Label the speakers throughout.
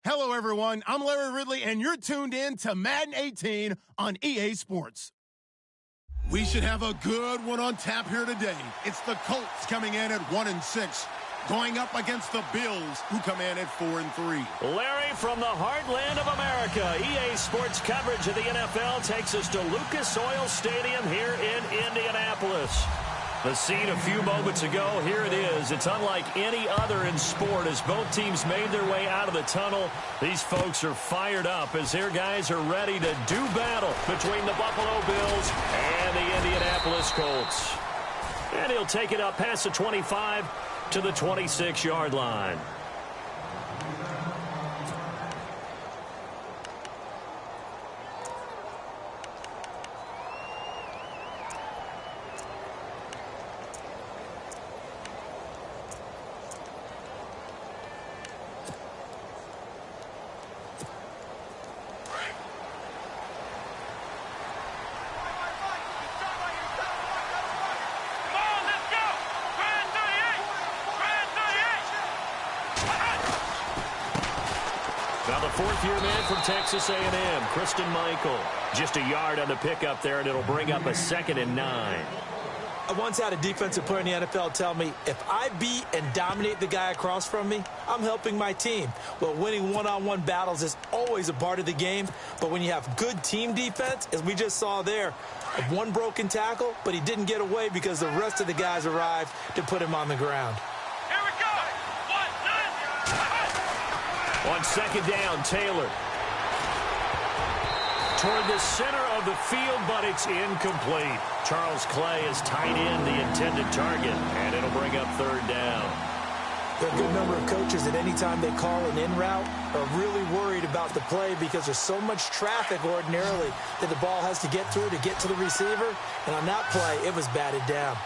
Speaker 1: Hello, everyone. I'm Larry Ridley, and you're tuned in to Madden 18 on EA Sports. We should have a good one on tap here today. It's the Colts coming in at 1-6, going up against the Bills, who come in at 4-3.
Speaker 2: Larry, from the heartland of America, EA Sports coverage of the NFL takes us to Lucas Oil Stadium here in Indianapolis. The scene a few moments ago, here it is. It's unlike any other in sport as both teams made their way out of the tunnel. These folks are fired up as their guys are ready to do battle between the Buffalo Bills and the Indianapolis Colts. And he'll take it up past the 25 to the 26-yard line. Now the fourth-year man from Texas A&M, Christine Michael. Just a yard on the pickup there, and it'll bring up a 2nd and 9.
Speaker 3: I once had a defensive player in the NFL tell me, if I beat and dominate the guy across from me, I'm helping my team. Well, winning one-on-one battles is always a part of the game, but when you have good team defense, as we just saw there, one broken tackle, but he didn't get away because the rest of the guys arrived to put him on the ground.
Speaker 2: On 2nd down, Taylor. Toward the center of the field, but it's incomplete. Charles Clay is tight end, the intended target, and it'll bring up 3rd down.
Speaker 3: There are a good number of coaches that any time they call an in route are really worried about the play because there's so much traffic ordinarily that the ball has to get through to get to the receiver. And on that play, it was batted down.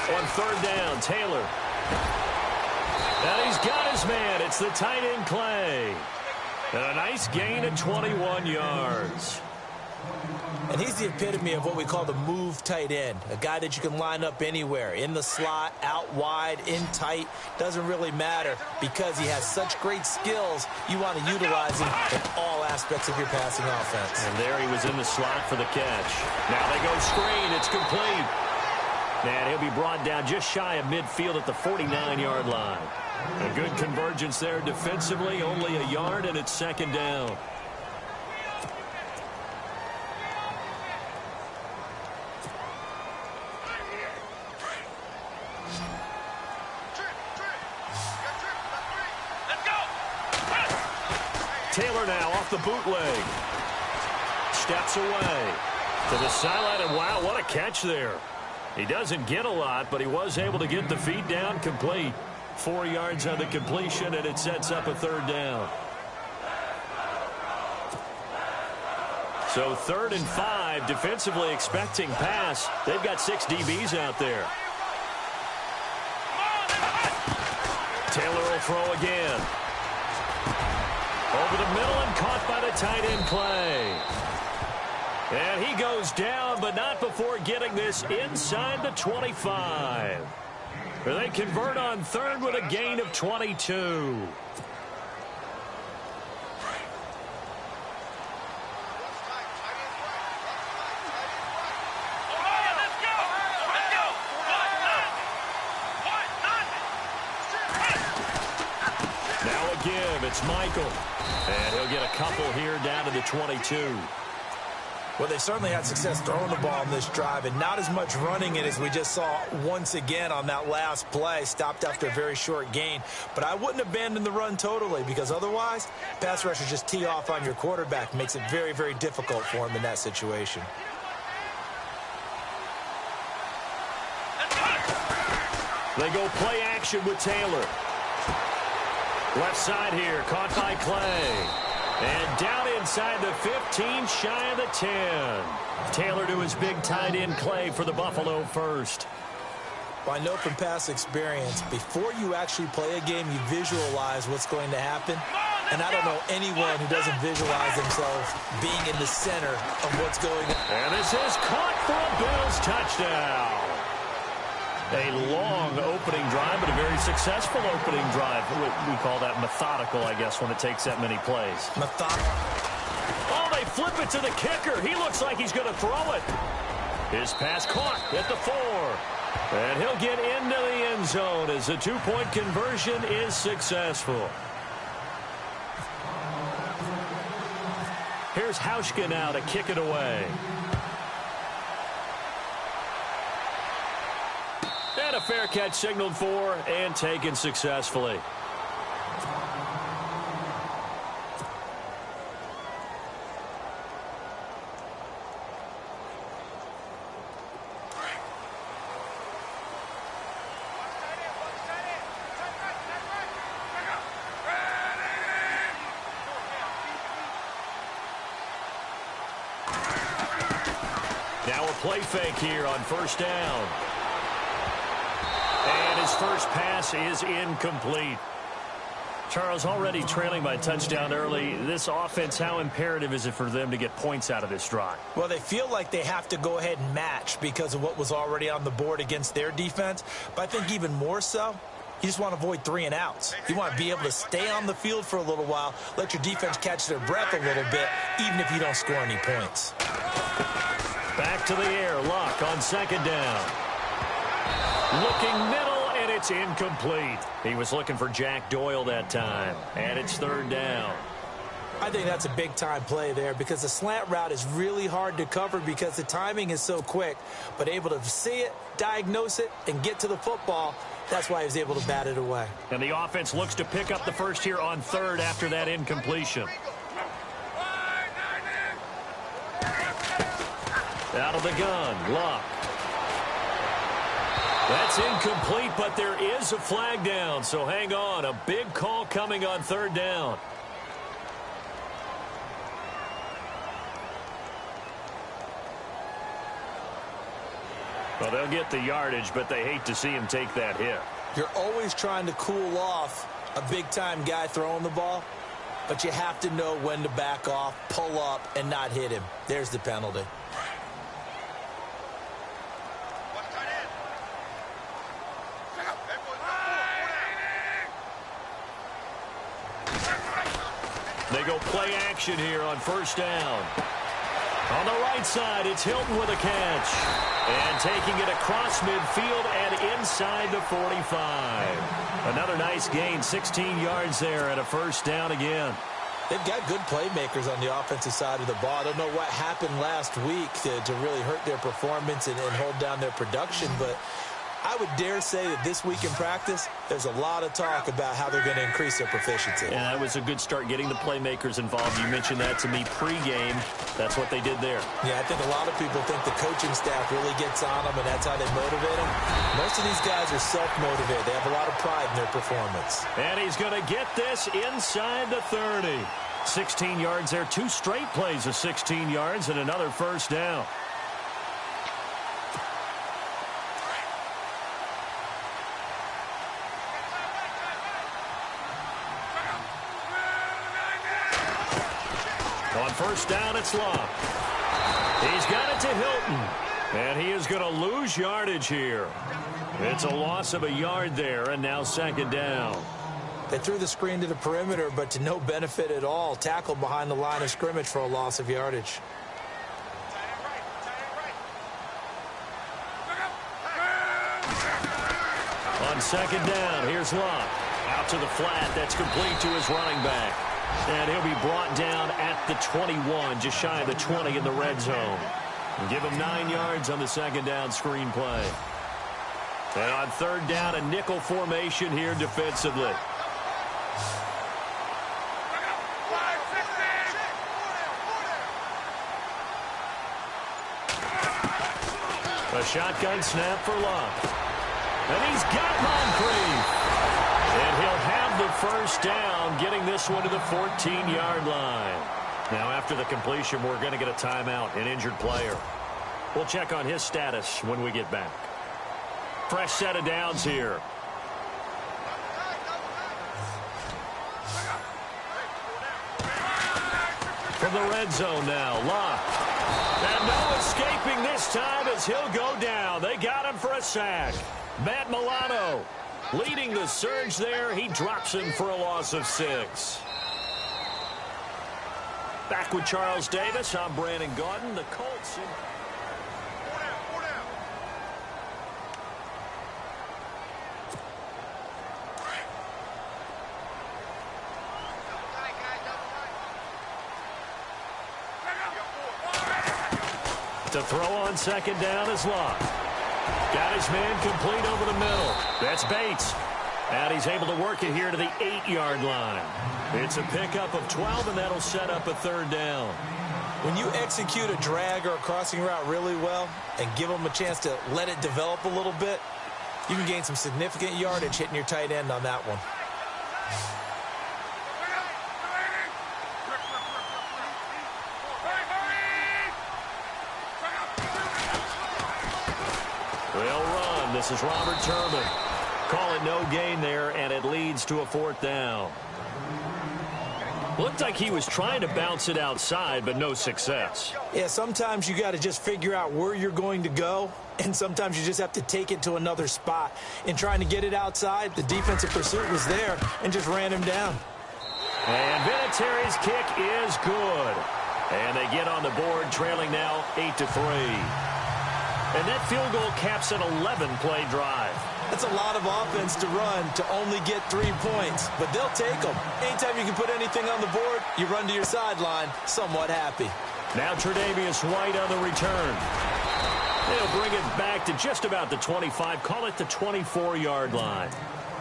Speaker 2: On 3rd down, Taylor. And he's got his man. It's the tight end, Clay. And a nice gain of 21 yards.
Speaker 3: And he's the epitome of what we call the move tight end. A guy that you can line up anywhere. In the slot, out wide, in tight. Doesn't really matter because he has such great skills. You want to utilize him in all aspects of your passing offense.
Speaker 2: And there he was in the slot for the catch. Now they go screen. It's complete. And he'll be brought down just shy of midfield at the 49-yard line. A good convergence there defensively, only a yard, and it's 2nd down. Taylor now off the bootleg. Steps away to the sideline, and wow, what a catch there. He doesn't get a lot, but he was able to get the feet down complete. 4 yards on the completion, and it sets up a 3rd down. So 3rd and 5, defensively expecting pass. They've got 6 DBs out there. Taylor will throw again. Over the middle and caught by the tight end, Clay. And he goes down, but not before getting this inside the 25. They convert on 3rd with a gain of 22. Now a give. It's Michael. And he'll get a couple here down to the 22.
Speaker 3: Well, they certainly had success throwing the ball in this drive, and not as much running it as we just saw once again on that last play. Stopped after a very short gain. But I wouldn't abandon the run totally, because otherwise, pass rushers just tee off on your quarterback. Makes it very, very difficult for him in that situation.
Speaker 2: They go play action with Taylor. Left side here, caught by Clay. And down inside the 15, shy of the 10. Taylor to his big tight end, Clay, for the Buffalo first.
Speaker 3: Well, I know from past experience, before you actually play a game, you visualize what's going to happen. And I don't know anyone who doesn't visualize themselves being in the center of what's going on.
Speaker 2: And this is caught for a Bills touchdown. A long opening drive, but a very successful opening drive. We call that methodical, I guess, when it takes that many plays.
Speaker 3: Methodical.
Speaker 2: Oh, they flip it to the kicker. He looks like he's going to throw it. His pass caught at the 4. And he'll get into the end zone as the 2-point conversion is successful. Here's Hauschka now to kick it away. And a fair catch signaled for and taken successfully. Now a play fake here on first down. And his first pass is incomplete. Charles, already trailing by a touchdown early. This offense, how imperative is it for them to get points out of this drive?
Speaker 3: Well, they feel like they have to go ahead and match because of what was already on the board against their defense. But I think even more so, you just want to avoid 3 and outs. You want to be able to stay on the field for a little while, let your defense catch their breath a little bit, even if you don't score any points.
Speaker 2: Back to the air, Luck on second down. Looking middle, and it's incomplete. He was looking for Jack Doyle that time, and it's third down.
Speaker 3: I think that's a big-time play there because the slant route is really hard to cover because the timing is so quick. But able to see it, diagnose it, and get to the football, that's why he was able to bat it away.
Speaker 2: And the offense looks to pick up the first here on third after that incompletion. Out of the gun, Luck. That's incomplete, but there is a flag down, so hang on. A big call coming on third down. Well, they'll get the yardage, but they hate to see him take that hit.
Speaker 3: You're always trying to cool off a big-time guy throwing the ball, but you have to know when to back off, pull up, and not hit him. There's the penalty.
Speaker 2: They go play action here on first down. On the right side, it's Hilton with a catch. And taking it across midfield and inside the 45. Another nice gain, 16 yards there and a first down again.
Speaker 3: They've got good playmakers on the offensive side of the ball. I don't know what happened last week to really hurt their performance and hold down their production, but I would dare say that this week in practice, there's a lot of talk about how they're going to increase their proficiency.
Speaker 2: Yeah, that was a good start getting the playmakers involved. You mentioned that to me pregame. That's what they did there.
Speaker 3: Yeah, I think a lot of people think the coaching staff really gets on them, and that's how they motivate them. Most of these guys are self-motivated. They have a lot of pride in their performance.
Speaker 2: And he's going to get this inside the 30. 16 yards there. 2 straight plays of 16 yards and another first down. On first down, it's Luck. He's got it to Hilton. And he is going to lose yardage here. It's a loss of a yard there, and now second down.
Speaker 3: They threw the screen to the perimeter, but to no benefit at all. Tackled behind the line of scrimmage for a loss of yardage.
Speaker 2: On second down, here's Luck. Out to the flat. That's complete to his running back. And he'll be brought down at the 21, just shy of the 20 in the red zone. And give him 9 yards on the second down screen play. And on third down, a nickel formation here defensively. A shotgun snap for Luck. And he's got Moncrief. And he'll have the first down, getting this one to the 14-yard line. Now, after the completion, we're going to get a timeout, an injured player. We'll check on his status when we get back. Fresh set of downs here. from the red zone now. Locke. And no escaping this time as he'll go down. They got him for a sack. Matt Milano leading the surge there. He drops him for a loss of 6. Back with Charles Davis. I'm Brandon Gaudin. The Colts. To throw on second down is Locke. Got his man complete over the middle. That's Bates. And he's able to work it here to the 8-yard line. It's a pickup of 12, and that'll set up a third down.
Speaker 3: When you execute a drag or a crossing route really well and give them a chance to let it develop a little bit, you can gain some significant yardage hitting your tight end on that one.
Speaker 2: They'll run. This is Robert Turbin. Call it no gain there, and it leads to a 4th down. Looked like he was trying to bounce it outside, but no success.
Speaker 3: Yeah, sometimes you got to just figure out where you're going to go, and sometimes you just have to take it to another spot. In trying to get it outside, the defensive pursuit was there and just ran him down.
Speaker 2: And Vinatieri's kick is good. And they get on the board, trailing now 8-3. And that field goal caps an 11-play drive.
Speaker 3: That's a lot of offense to run to only get 3 points, but they'll take them. Anytime you can put anything on the board, you run to your sideline somewhat happy.
Speaker 2: Now Tre'Davious White on the return. They'll bring it back to just about the 25, call it the 24-yard line.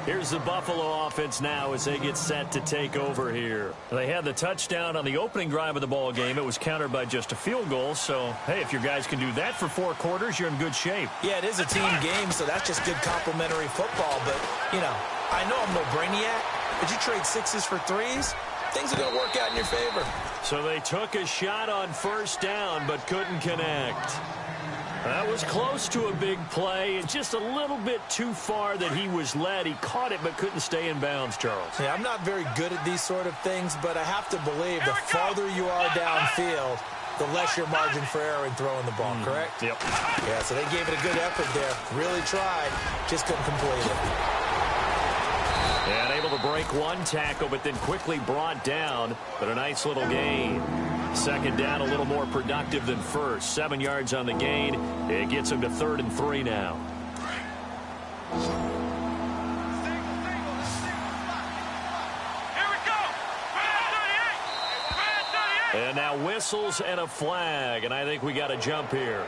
Speaker 2: Here's the Buffalo offense now as they get set to take over here. They had the touchdown on the opening drive of the ball game. It was countered by just a field goal. So, hey, if your guys can do that for 4 quarters, you're in good shape.
Speaker 3: Yeah, it is a team game, so that's just good complimentary football. But, you know, I know I'm no brainiac, but you trade 6s for 3s, things are going to work out in your favor.
Speaker 2: So they took a shot on first down but couldn't connect. That was close to a big play and just a little bit too far that he was led. He caught it but couldn't stay in bounds, Charles.
Speaker 3: Yeah, I'm not very good at these sort of things, but I have to believe the farther you are downfield, the less your margin for error in throwing the ball, correct?
Speaker 2: Yep.
Speaker 3: Yeah, so they gave it a good effort there. Really tried, just couldn't complete it.
Speaker 2: And able to break one tackle, but then quickly brought down, but a nice little gain. Second down, a little more productive than first. 7 yards on the gain. It gets him to 3rd and 3 now.
Speaker 4: Here we go.
Speaker 2: And now whistles and a flag, and I think we got a jump here.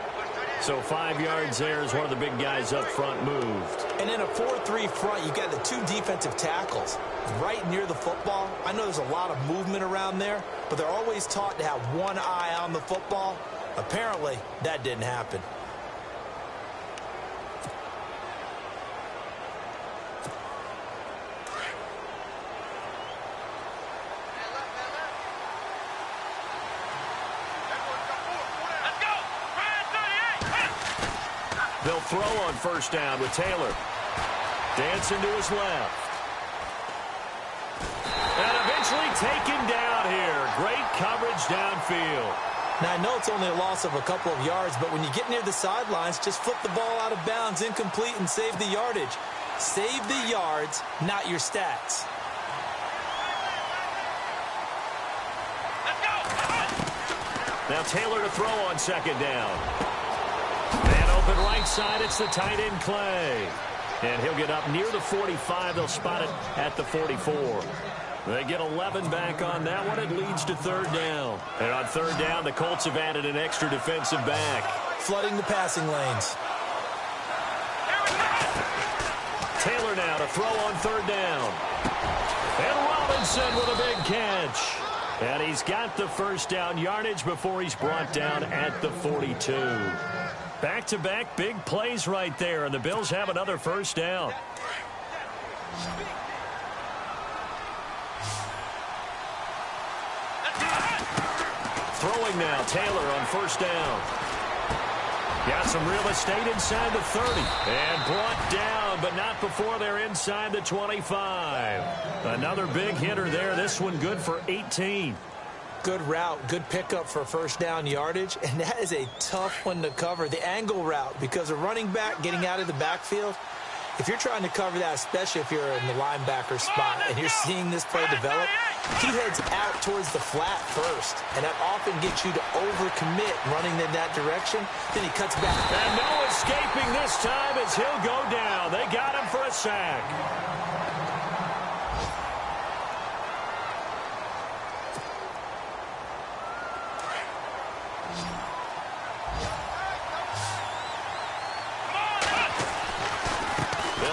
Speaker 2: So 5 yards there as one of the big guys up front moved.
Speaker 3: And in a 4-3 front, you got the 2 defensive tackles right near the football. I know there's a lot of movement around there, but they're always taught to have one eye on the football. Apparently, that didn't happen.
Speaker 2: They'll throw on first down with Taylor. Dancing to his left. And eventually taken down here. Great coverage downfield.
Speaker 3: Now, I know it's only a loss of a couple of yards, but when you get near the sidelines, just flip the ball out of bounds, incomplete, and save the yardage. Save the yards, not your stats.
Speaker 2: Now Taylor to throw on second down. And open right side, it's the tight end Clay. And he'll get up near the 45. They'll spot it at the 44. They get 11 back on that one. It leads to third down. And on third down, the Colts have added an extra defensive back.
Speaker 3: Flooding the passing lanes.
Speaker 2: Taylor now to throw on third down. And Robinson with a big catch. And he's got the first down yardage before he's brought down at the 42. Back-to-back big plays right there, and the Bills have another first down. Throwing now, Taylor on first down. Got some real estate inside the 30. And brought down, but not before they're inside the 25. Another big hitter there. This one good for 18.
Speaker 3: Good route, good pickup for first down yardage, and that is a tough one to cover, the angle route, because a running back getting out of the backfield, if you're trying to cover that, especially if you're in the linebacker spot and you're seeing this play develop, he heads out towards the flat first, and that often gets you to overcommit running in that direction. Then he cuts back.
Speaker 2: And no escaping this time as he'll go down. They got him for a sack.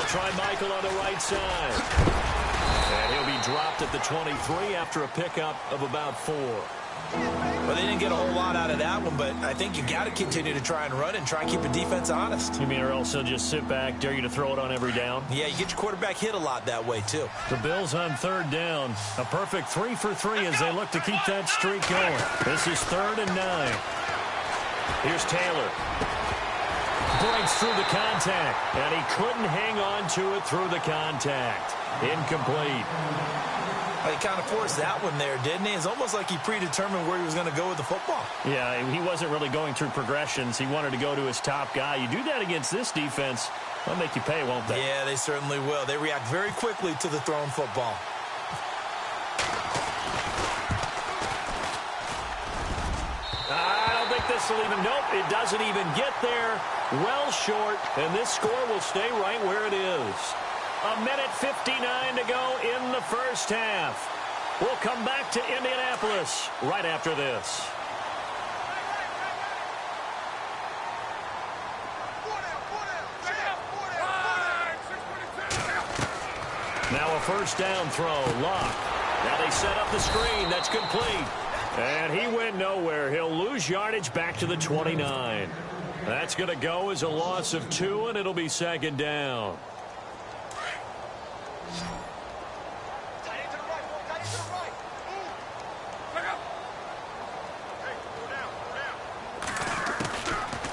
Speaker 2: Try Michael on the right side. And he'll be dropped at the 23 after a pickup of about 4.
Speaker 3: Well, they didn't get a whole lot out of that one, but I think you got to continue to try and run and try and keep the defense honest.
Speaker 2: You mean or else they'll just sit back, dare you to throw it on every down?
Speaker 3: Yeah, you get your quarterback hit a lot that way, too.
Speaker 2: The Bills on third down. A perfect 3 for 3 as they look to keep that streak going. This is 3rd and 9. Here's Taylor. Breaks through the contact, and he couldn't hang on to it through the contact. Incomplete.
Speaker 3: Well, he kind of forced that one there, didn't he? It's almost like he predetermined where he was going to go with the football.
Speaker 2: Yeah, he wasn't really going through progressions. He wanted to go to his top guy. You do that against this defense, they'll make you pay, won't they?
Speaker 3: Yeah, they certainly will. They react very quickly to the thrown football.
Speaker 2: This will even, nope, it doesn't even get there. Well short, and this score will stay right where it is. 1:59 to go in the first half. We'll come back to Indianapolis right after this. Now a first down throw, Locke. Now they set up the screen, that's complete. And he went nowhere. He'll lose yardage back to the 29. That's going to go as a loss of 2, and it'll be 2nd down.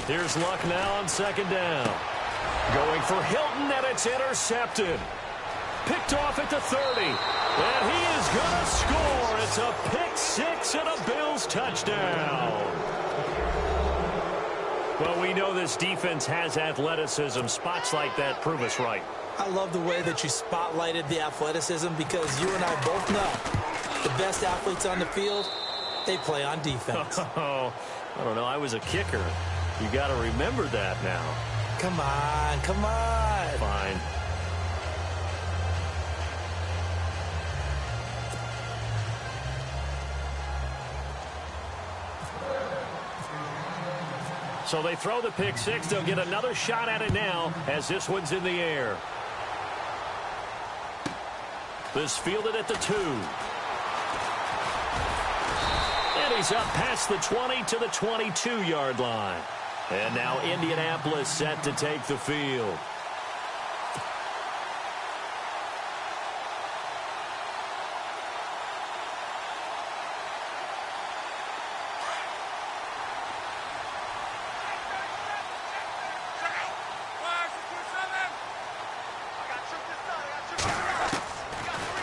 Speaker 2: Here's Luck now on 2nd down. Going for Hilton, and it's intercepted. Picked off at the 30. And he is going to score. It's a pick 6 and a Bills touchdown. Well, we know this defense has athleticism. Spots like that prove us right.
Speaker 3: I love the way that you spotlighted the athleticism because you and I both know the best athletes on the field, they play on defense.
Speaker 2: Oh, I don't know. I was a kicker. You got to remember that now.
Speaker 3: Come on, come on.
Speaker 2: Fine. So they throw the pick 6. They'll get another shot at it now as this one's in the air. This fielded at the 2. And he's up past the 20 to the 22-yard line. And now Indianapolis set to take the field.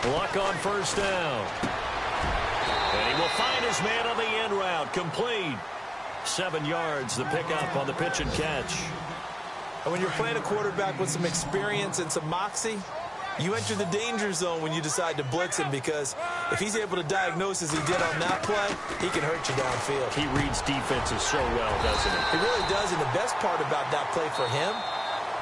Speaker 2: Luck on first down. And he will find his man on the end route. Complete. 7 yards, the pickup on the pitch and catch.
Speaker 3: And when you're playing a quarterback with some experience and some moxie, you enter the danger zone when you decide to blitz him because if he's able to diagnose as he did on that play, he can hurt you downfield.
Speaker 2: He reads defenses so well, doesn't he?
Speaker 3: He really does, and the best part about that play for him,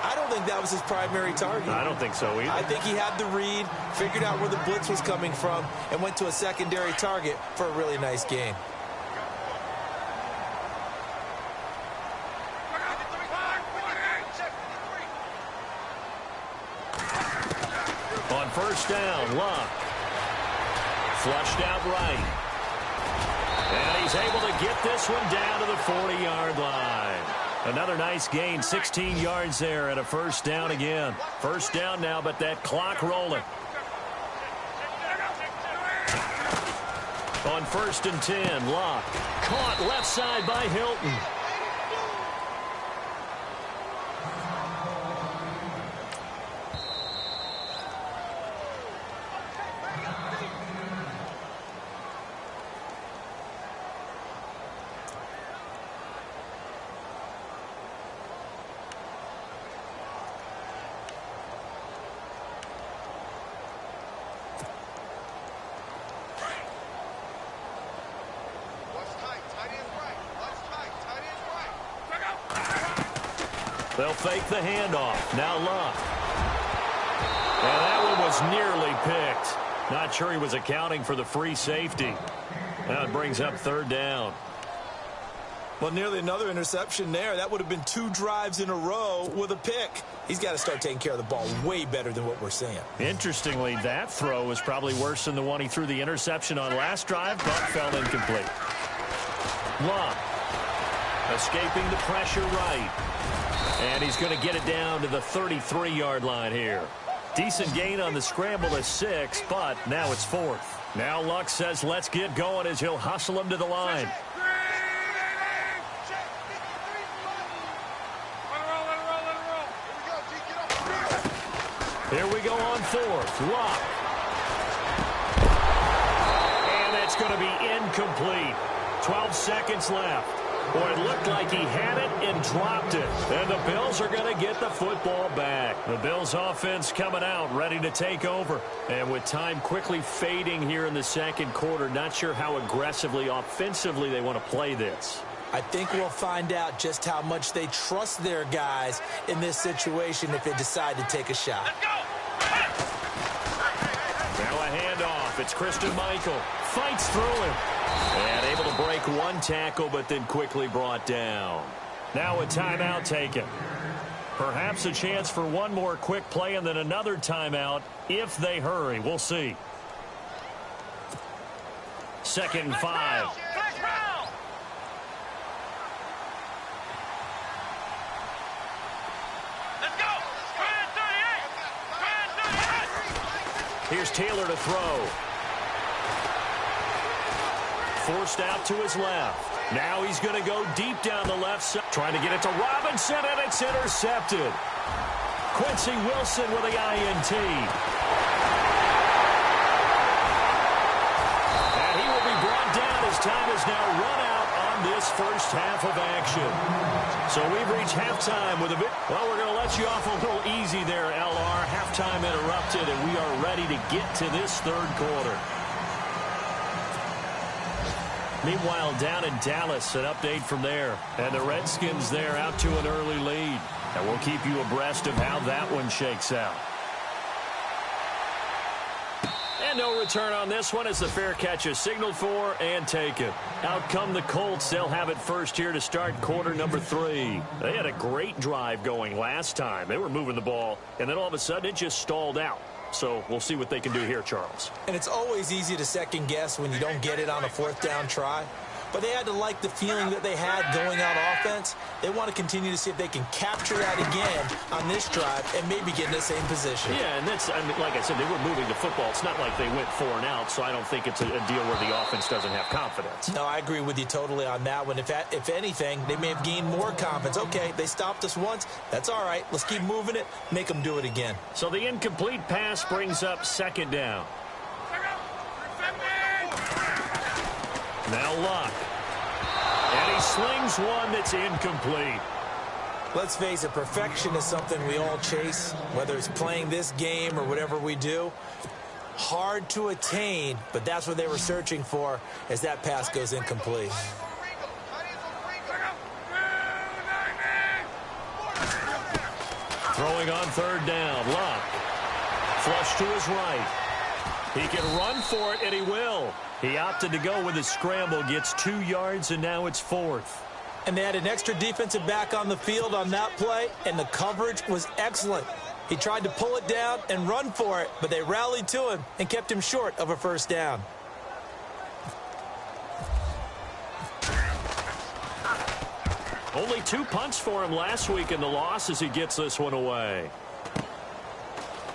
Speaker 3: I don't think that was his primary target.
Speaker 2: I don't think so either.
Speaker 3: I think he had the read, figured out where the blitz was coming from, and went to a secondary target for a really nice gain.
Speaker 2: On first down, Luck. Flushed out right. And he's able to get this one down to the 40-yard line. Another nice gain, 16 yards there, and a first down again. First down now, but that clock rolling. On 1st and 10, Locke. Caught left side by Hilton. They'll fake the handoff. Now Luck. And that one was nearly picked. Not sure he was accounting for the free safety. Now it brings up third down.
Speaker 3: Well, nearly another interception there. That would have been 2 drives in a row with a pick. He's got to start taking care of the ball way better than what we're seeing. Interestingly, that throw was probably worse than the one he threw the interception on last drive, but fell incomplete.
Speaker 2: Luck escaping the pressure right. And he's going to get it down to the 33-yard line here. Decent gain on the scramble to 6, but now it's 4th. Now Luck says let's get going as he'll hustle him to the line. Here we go on 4th. Luck. And that's going to be incomplete. 12 seconds left. Boy, it looked like he had it and dropped it. And the Bills are going to get the football back. The Bills offense coming out, ready to take over. And with time quickly fading here in the second quarter, not sure how aggressively, offensively they want to play this.
Speaker 3: I think we'll find out just how much they trust their guys in this situation if they decide to take a shot.
Speaker 2: Now a handoff. It's Christine Michael. Fights through him. And able to break one tackle, but then quickly brought down. Now a timeout taken. Perhaps a chance for one more quick play and then another timeout if they hurry. We'll see. 2nd and 5. Here's Taylor to throw. Forced out to his left. Now he's going to go deep down the left side. Trying to get it to Robinson, and it's intercepted. Quincy Wilson with the INT. And he will be brought down as time is now run out on this first half of action. So we've reached halftime with a bit. Well, we're going to let you off a little easy there, LR. Halftime interrupted, and we are ready to get to this third quarter. Meanwhile, down in Dallas, an update from there. And the Redskins there out to an early lead. And we'll keep you abreast of how that one shakes out. And no return on this one as the fair catch is signaled for and taken. Out come the Colts. They'll have it first here to start quarter number 3. They had a great drive going last time. They were moving the ball, and then all of a sudden it just stalled out. So we'll see what they can do here, Charles.
Speaker 3: And it's always easy to second guess when you don't get it on a 4th down try. But they had to like the feeling that they had going on offense. They want to continue to see if they can capture that again on this drive and maybe get in the same position.
Speaker 2: Yeah, and that's, I mean, like I said, they were moving the football. It's not like they went 4 and out, so I don't think it's a deal where the offense doesn't have confidence.
Speaker 3: No, I agree with you totally on that one. If anything, they may have gained more confidence. Okay, they stopped us once. That's all right. Let's keep moving it. Make them do it again.
Speaker 2: So the incomplete pass brings up 2nd down. Now Luck. And he slings one that's incomplete.
Speaker 3: Let's face it, perfection is something we all chase, whether it's playing this game or whatever we do. Hard to attain, but that's what they were searching for as that pass goes incomplete.
Speaker 2: Throwing on 3rd down, Luck. Flush to his right. He can run for it, and he will. He opted to go with his scramble, gets 2 yards, and now it's 4th.
Speaker 3: And they had an extra defensive back on the field on that play, and the coverage was excellent. He tried to pull it down and run for it, but they rallied to him and kept him short of a 1st down.
Speaker 2: Only 2 punts for him last week in the loss as he gets this one away.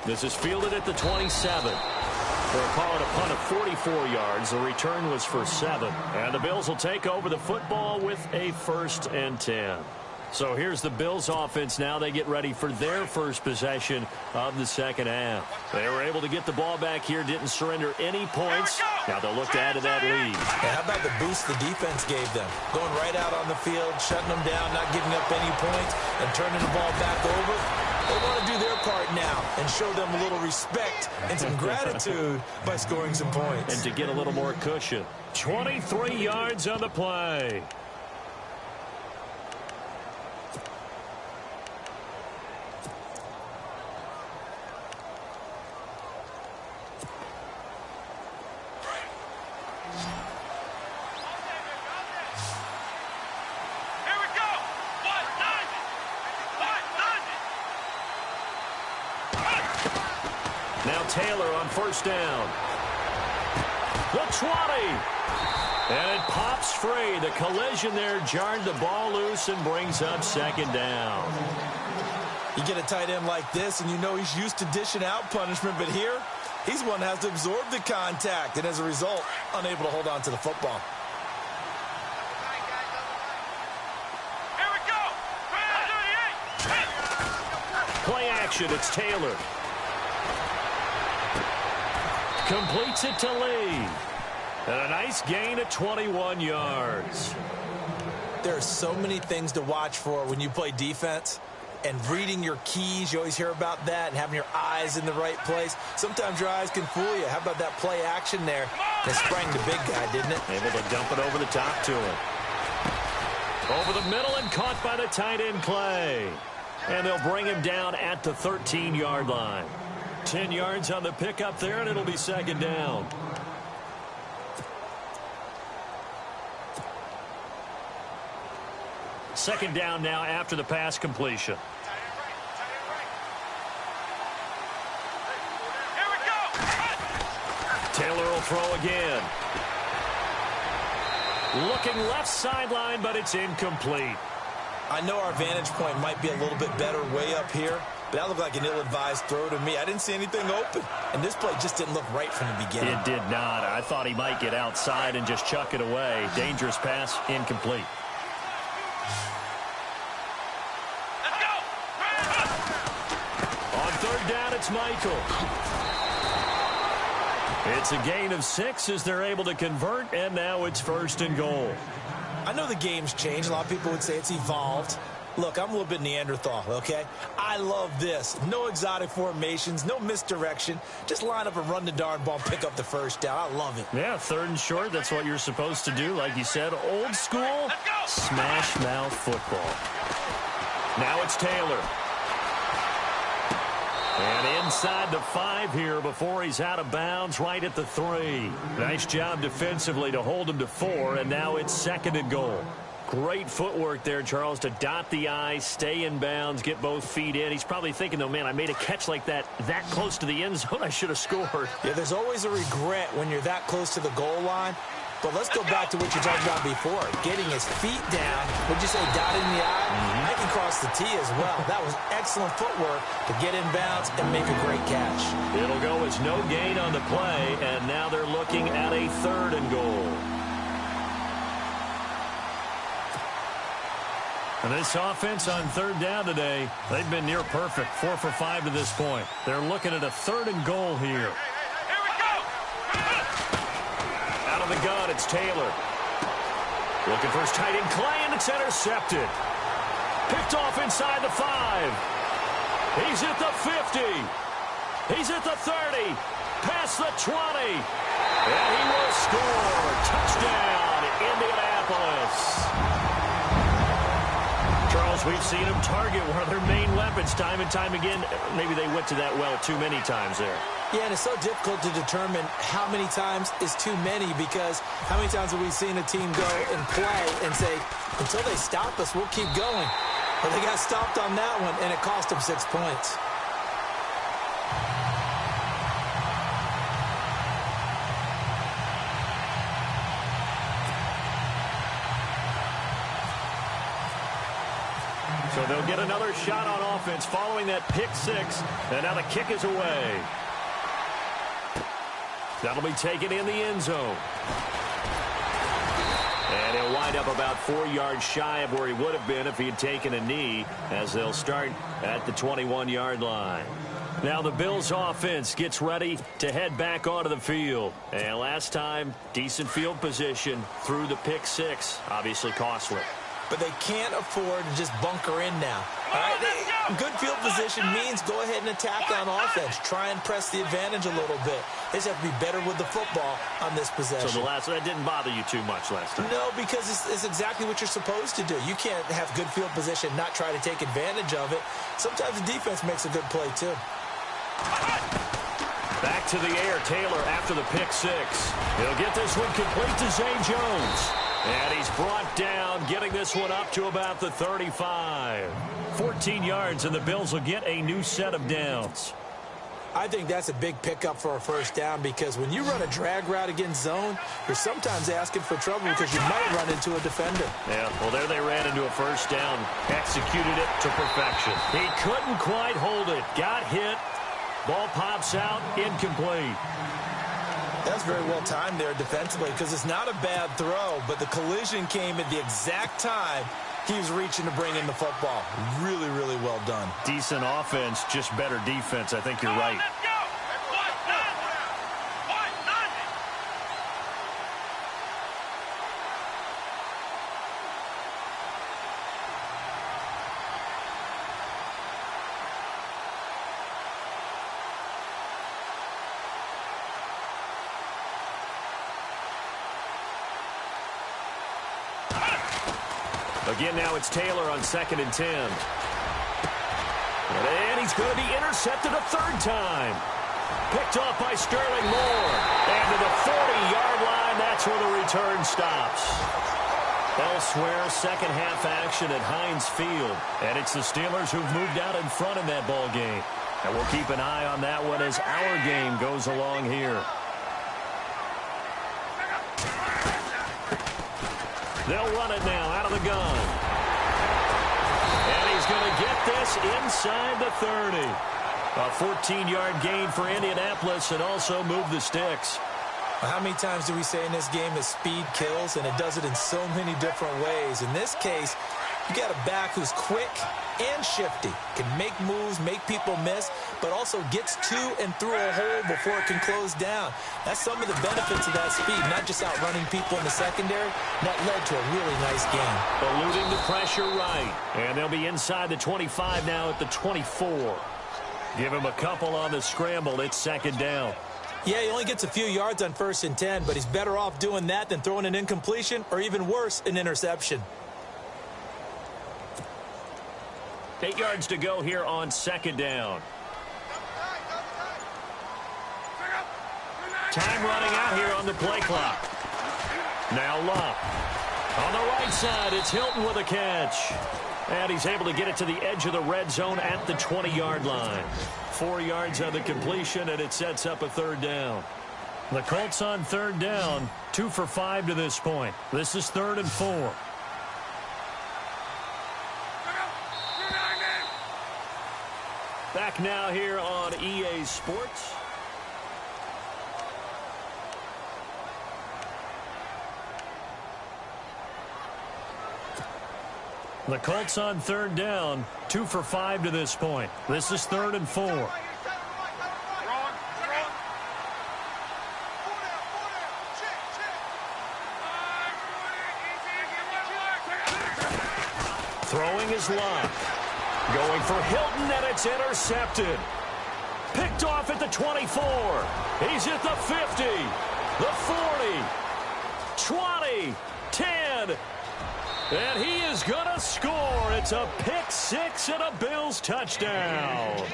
Speaker 2: This is fielded at the 27. For a call it a punt of 44 yards. The return was for 7. And the Bills will take over the football with a 1st and 10. So here's the Bills offense now. They get ready for their first possession of the second half. They were able to get the ball back here, didn't surrender any points. Now they'll look to add to that lead.
Speaker 3: And how about the boost the defense gave them? Going right out on the field, shutting them down, not giving up any points, and turning the ball back over. They want to do their part now and show them a little respect and some gratitude by scoring some points.
Speaker 2: And to get a little more cushion. 23 yards on the play. Taylor on first down. The 20. And it pops free. The collision there jarred the ball loose and brings up second down.
Speaker 3: You get a tight end like this, and you know he's used to dishing out punishment, but here, he's one that has to absorb the contact, and as a result, unable to hold on to the football.
Speaker 4: Here we go.
Speaker 2: Play action, it's Taylor. Completes it to Lee. And a nice gain of 21 yards.
Speaker 3: There are so many things to watch for when you play defense. And reading your keys, you always hear about that, and having your eyes in the right place. Sometimes your eyes can fool you. How about that play action there? They sprang the big guy, didn't it?
Speaker 2: Able to dump it over the top to him. Over the middle and caught by the tight end Clay. And they'll bring him down at the 13-yard line. 10 yards on the pickup there, and it'll be second down. Second down now after the pass completion.
Speaker 4: Here we go.
Speaker 2: Taylor will throw again. Looking left sideline, but it's incomplete.
Speaker 3: I know our vantage point might be a little bit better way up here, but that looked like an ill-advised throw to me. I didn't see anything open, and this play just didn't look right from the beginning.
Speaker 2: It did not. I thought he might get outside and just chuck it away. Dangerous pass, incomplete.
Speaker 4: Let's go.
Speaker 2: On third down, it's Michael. It's a gain of 6 as they're able to convert, and now it's first and goal.
Speaker 3: I know the game's changed. A lot of people would say it's evolved. Look, I'm a little bit Neanderthal, okay? I love this. No exotic formations, no misdirection. Just line up and run the darn ball and pick up the first down. I love it.
Speaker 2: Yeah, third and short, that's what you're supposed to do. Like you said, old school, smash mouth football. Now it's Taylor. And inside the 5 here before he's out of bounds, right at the 3. Nice job defensively to hold him to 4, and now it's second and goal. Great footwork there, Charles, to dot the I, stay in bounds, get both feet in. He's probably thinking, though, man, I made a catch like that close to the end zone. I should have scored.
Speaker 3: Yeah, there's always a regret when you're that close to the goal line. But let's go back to what you talked about before. Getting his feet down. Would you say dotting the I? I can cross the T as well. That was excellent footwork to get in bounds and make a great catch.
Speaker 2: It'll go as no gain on the play, and now they're looking at a third and goal. And this offense on third down today, they've been near perfect. 4 for 5 to this point. They're looking at a third and goal here.
Speaker 4: Here we go.
Speaker 2: Out of the gun, it's Taylor. Looking for his tight end, Clay, and it's intercepted. Picked off inside the 5. He's at the 50. He's at the 30. Past the 20. And he will score. Touchdown, Indianapolis. Charles, we've seen them target one of their main weapons time and time again. Maybe they went to that well too many times there.
Speaker 3: Yeah, and it's so difficult to determine how many times is too many, because how many times have we seen a team go and play and say, until they stop us, we'll keep going. But they got stopped on that one, and it cost them 6 points.
Speaker 2: So they'll get another shot on offense following that pick 6. And now the kick is away. That'll be taken in the end zone. And he'll wind up about 4 yards shy of where he would have been if he had taken a knee, as they'll start at the 21-yard line. Now the Bills offense gets ready to head back onto the field. And last time, decent field position through the pick 6. Obviously costly.
Speaker 3: But they can't afford to just bunker in now. All right? Good field position means go ahead and attack on offense. Try and press the advantage a little bit. They just have to be better with the football on this possession.
Speaker 2: So that didn't bother you too much last time?
Speaker 3: No, because it's exactly what you're supposed to do. You can't have good field position, not try to take advantage of it. Sometimes the defense makes a good play, too.
Speaker 2: Back to the air, Taylor after the pick 6. He'll get this one complete to Zay Jones. And he's brought down, getting this one up to about the 35. 14 yards, and the Bills will get a new set of downs.
Speaker 3: I think that's a big pickup for a first down because when you run a drag route against zone, you're sometimes asking for trouble because you might run into a defender.
Speaker 2: Yeah, well, there they ran into a first down. Executed it to perfection. He couldn't quite hold it. Got hit. Ball pops out. Incomplete.
Speaker 3: That's very well timed there defensively because it's not a bad throw, but the collision came at the exact time he was reaching to bring in the football. Really, really well done.
Speaker 2: Decent offense, just better defense. I think you're right.
Speaker 4: Let's go.
Speaker 2: Again, now it's Taylor on 2nd and 10. And he's going to be intercepted a third time. Picked off by Sterling Moore. And to the 40-yard line, that's where the return stops. Elsewhere, second half action at Heinz Field. And it's the Steelers who've moved out in front in that ball game. And we'll keep an eye on that one as our game goes along here. They'll run it now out of the gun. And he's going to get this inside the 30. A 14-yard gain for Indianapolis and also move the sticks.
Speaker 3: How many times do we say in this game that speed kills, and it does it in so many different ways? In this case, you got a back who's quick and shifty, can make moves, make people miss, but also gets to and through a hole before it can close down. That's some of the benefits of that speed, not just outrunning people in the secondary. That led to a really nice game.
Speaker 2: Eluding the pressure right. And they'll be inside the 25 now at the 24. Give him a couple on the scramble. It's 2nd down.
Speaker 3: Yeah, he only gets a few yards on 1st and 10, but he's better off doing that than throwing an incompletion or even worse, an interception.
Speaker 2: 8 yards to go here on 2nd down. Time running out here on the play clock. Now Luck. On the right side, it's Hilton with a catch. And he's able to get it to the edge of the red zone at the 20-yard line. 4 yards on the completion, and it sets up a 3rd down. The Colts on 3rd down, 2 for 5 to this point. This is 3rd and 4. Back now here on EA Sports. The Colts on 3rd down, 2 for 5 to this point. This is 3rd and 4. Throwing his Luck. Going for Hilton, and it's intercepted. Picked off at the 24. He's at the 50, the 40, 20, 10. And he is going to score. It's a pick six and a Bills touchdown.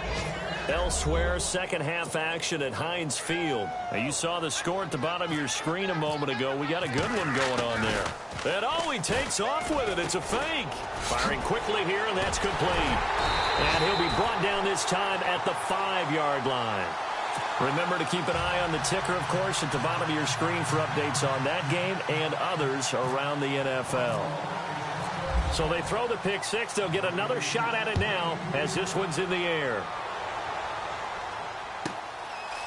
Speaker 2: Elsewhere, second half action at Heinz Field. Now, you saw the score at the bottom of your screen a moment ago. We got a good one going on there. And he takes off with it. It's a fake. Firing quickly here, and that's complete. And he'll be brought down this time at the 5-yard line. Remember to keep an eye on the ticker, of course, at the bottom of your screen for updates on that game and others around the NFL. So they throw the pick six. They'll get another shot at it now as this one's in the air.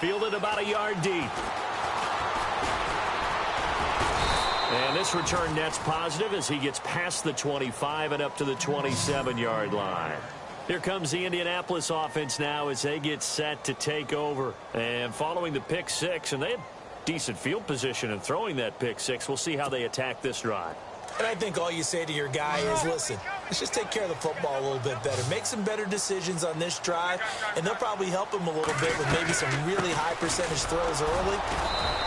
Speaker 2: Fielded about a yard deep. And this return net's positive as he gets past the 25 and up to the 27-yard line. Here comes the Indianapolis offense now as they get set to take over. And following the pick six, and they had decent field position in throwing that pick six. We'll see how they attack this drive.
Speaker 3: And I think all you say to your guy is, listen, let's just take care of the football a little bit better. Make some better decisions on this drive, and they'll probably help him a little bit with maybe some really high percentage throws early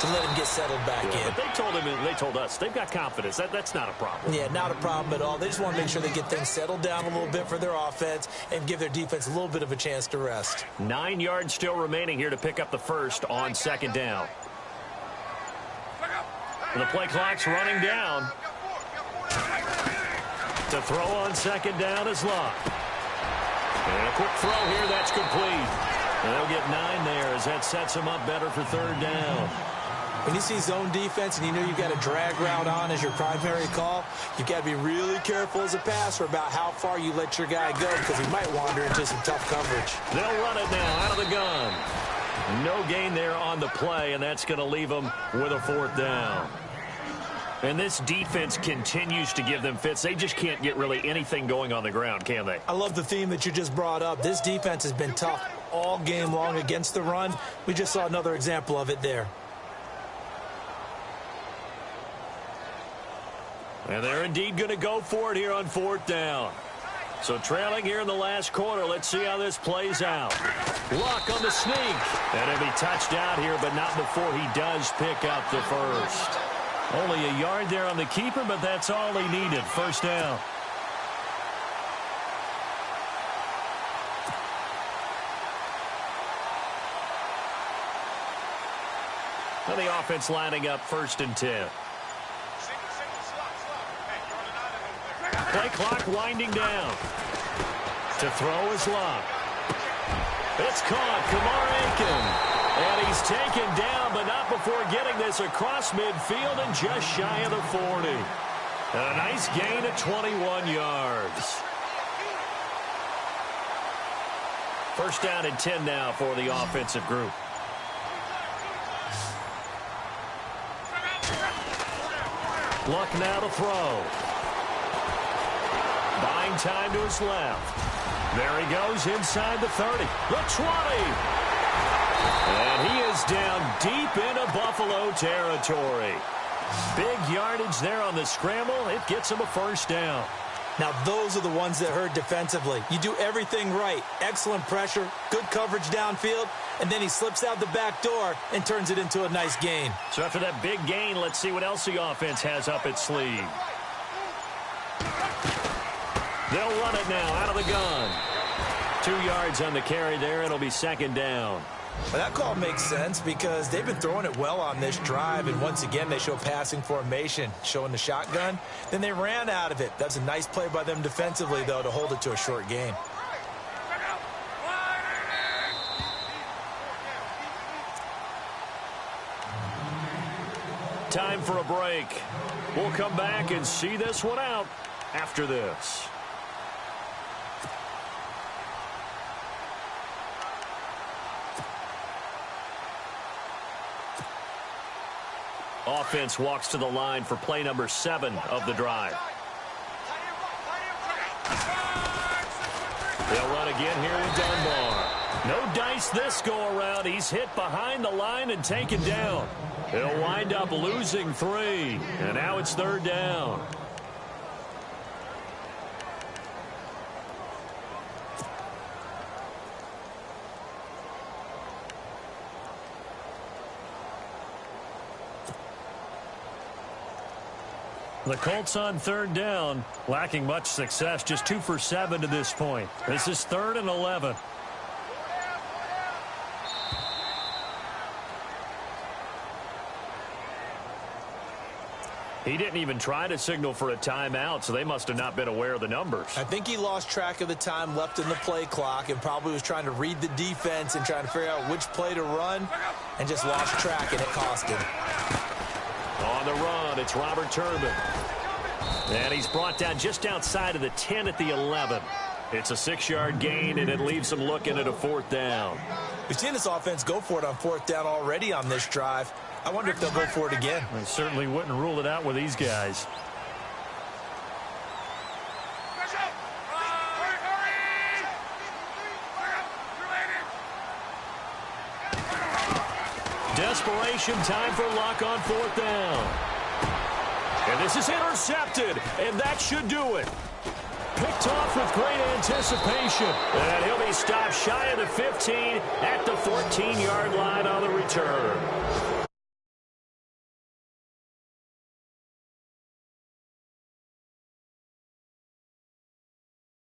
Speaker 3: to let him get settled back in.
Speaker 2: But they told him, and they told us, they've got confidence. That's not a problem.
Speaker 3: Yeah, not a problem at all. They just want to make sure they get things settled down a little bit for their offense and give their defense a little bit of a chance to rest. 9 yards still remaining here to pick up the first on second down. The play clock's running down. To throw on second down is Luck. And a quick throw here, that's complete.
Speaker 2: And they'll get 9 there as that sets them up better for third down.
Speaker 3: When you see zone defense and you know you've got a drag route on as your primary call, you've got to be really careful as a passer about how far you let your guy go because he might wander into some tough coverage.
Speaker 2: They'll run it now out of the gun. No gain there on the play, and that's going to leave them with a 4th down. And this defense continues to give them fits. They just can't get really anything going on the ground, can they?
Speaker 3: I love the theme that you just brought up. This defense has been tough all game long against the run. We just saw another example of it there.
Speaker 2: And they're indeed going to go for it here on 4th down. So trailing here in the last quarter. Let's see how this plays out. Luck on the sneak. And he'll be touched out here, but not before he does pick up the first. Only a yard there on the keeper, but that's all he needed. 1st down. And the offense lining up 1st and 10. Play clock winding down. To throw is Luck. It's caught. Kamar Aiken. And he's taken down, but not before getting this across midfield and just shy of the 40. And a nice gain of 21 yards. 1st down and 10 now for the offensive group. Luck now to throw. Buying time to his left. There he goes inside the 30. The 20. And he is down deep into Buffalo territory. Big yardage there on the scramble. It gets him a 1st down.
Speaker 3: Now, those are the ones that hurt defensively. You do everything right. Excellent pressure, good coverage downfield, and then he slips out the back door and turns it into a nice gain.
Speaker 2: So after that big gain, let's see what else the offense has up its sleeve. They'll run it now out of the gun. 2 yards on the carry there. It'll be 2nd down.
Speaker 3: Well, that call makes sense because they've been throwing it well on this drive, and once again they show passing formation, showing the shotgun. Then they ran out of it. That's a nice play by them defensively, though, to hold it to a short gain.
Speaker 2: Time for a break. We'll come back and see this one out after this. Offense walks to the line for play number 7 of the drive. They'll run again here with Dunbar. No dice this go around. He's hit behind the line and taken down. He'll wind up losing 3. And now it's 3rd down. The Colts on 3rd down, lacking much success, just 2 for 7 to this point. This is 3rd and 11. He didn't even try to signal for a timeout, so they must have not been aware of the numbers.
Speaker 3: I think he lost track of the time left in the play clock and probably was trying to read the defense and trying to figure out which play to run and just lost track, and it cost him.
Speaker 2: On the run, it's Robert Turbin. And he's brought down just outside of the 10 at the 11. It's a 6-yard gain, and it leaves him looking at a 4th down.
Speaker 3: We've seen this offense go for it on 4th down already on this drive. I wonder if they'll go for it again.
Speaker 2: I certainly wouldn't rule it out with these guys. Desperation time for Luck on 4th down. And this is intercepted, and that should do it. Picked off with great anticipation. And he'll be stopped shy of the 15 at the 14-yard line on the return.